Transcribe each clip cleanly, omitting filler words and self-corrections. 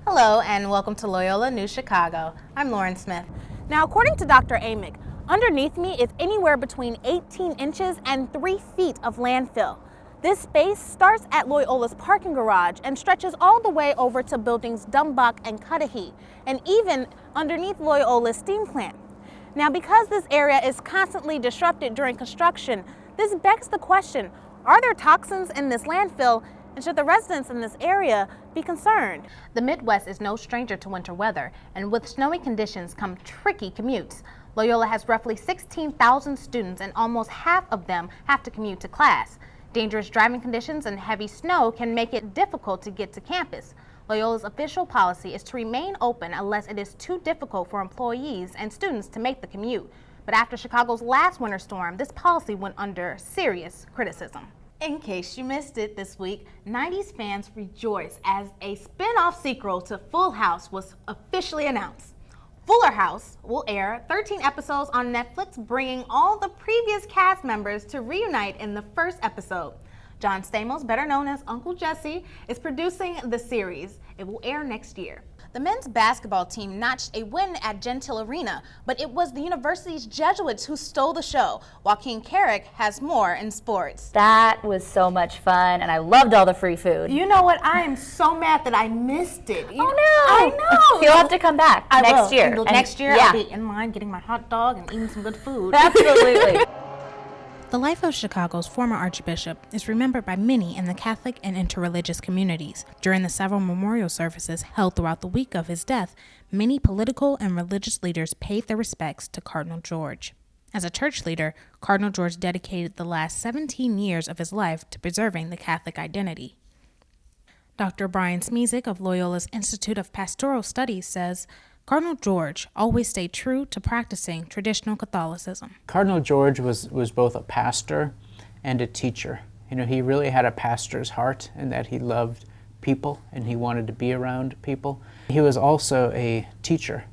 Hello and welcome to Loyola News Chicago. I'm Lauren Smith. Now, according to Dr. Amick, underneath me is anywhere between 18 inches and 3 feet of landfill. This space starts at Loyola's parking garage and stretches all the way over to buildings Dumbach and Cudahy, and even underneath Loyola's steam plant. Now, because this area is constantly disrupted during construction, this begs the question, are there toxins in this landfill, and should the residents in this area be concerned? The Midwest is no stranger to winter weather, and with snowy conditions come tricky commutes. Loyola has roughly 16,000 students, and almost half of them have to commute to class. Dangerous driving conditions and heavy snow can make it difficult to get to campus. Loyola's official policy is to remain open unless it is too difficult for employees and students to make the commute. But after Chicago's last winter storm, this policy went under serious criticism. In case you missed it this week, 90s fans rejoice as a spin-off sequel to Full House was officially announced. Fuller House will air 13 episodes on Netflix, bringing all the previous cast members to reunite in the first episode. John Stamos, better known as Uncle Jesse, is producing the series. It will air next year. The men's basketball team notched a win at Gentile Arena, but it was the university's Jesuits who stole the show. Joaquin Carrick has more in sports. That was so much fun, and I loved all the free food. You know what? I am so mad that I missed it. Oh no! I know. You'll have to come back next year. Next year, yeah. I'll be in line getting my hot dog and eating some good food. Absolutely. The life of Chicago's former archbishop is remembered by many in the Catholic and interreligious communities. During the several memorial services held throughout the week of his death, many political and religious leaders paid their respects to Cardinal George. As a church leader, Cardinal George dedicated the last 17 years of his life to preserving the Catholic identity. Dr. Brian Smizik of Loyola's Institute of Pastoral Studies says, Cardinal George always stayed true to practicing traditional Catholicism. Cardinal George was both a pastor and a teacher. You know, he really had a pastor's heart in that he loved people and he wanted to be around people. He was also a teacher,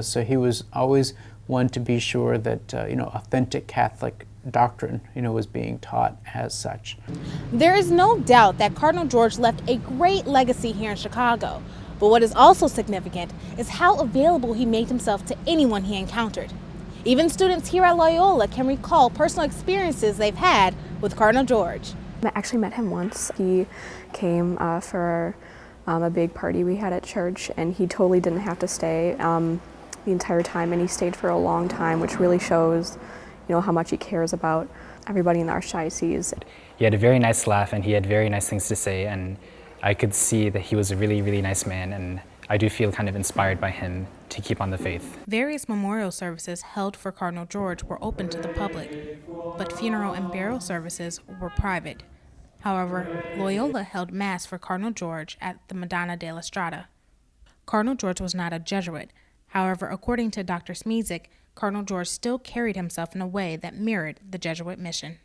so he was always one to be sure that, authentic Catholic doctrine, was being taught as such. There is no doubt that Cardinal George left a great legacy here in Chicago. But what is also significant is how available he made himself to anyone he encountered. Even students here at Loyola can recall personal experiences they've had with Cardinal George. I actually met him once. He came for a big party we had at church, and he totally didn't have to stay the entire time, and he stayed for a long time, which really shows, how much he cares about everybody in the Archdiocese. He had a very nice laugh, and he had very nice things to say, and I could see that he was a really, really nice man, and I do feel kind of inspired by him to keep on the faith. Various memorial services held for Cardinal George were open to the public, but funeral and burial services were private. However, Loyola held Mass for Cardinal George at the Madonna della Strada. Cardinal George was not a Jesuit. However, according to Dr. Smizik, Cardinal George still carried himself in a way that mirrored the Jesuit mission.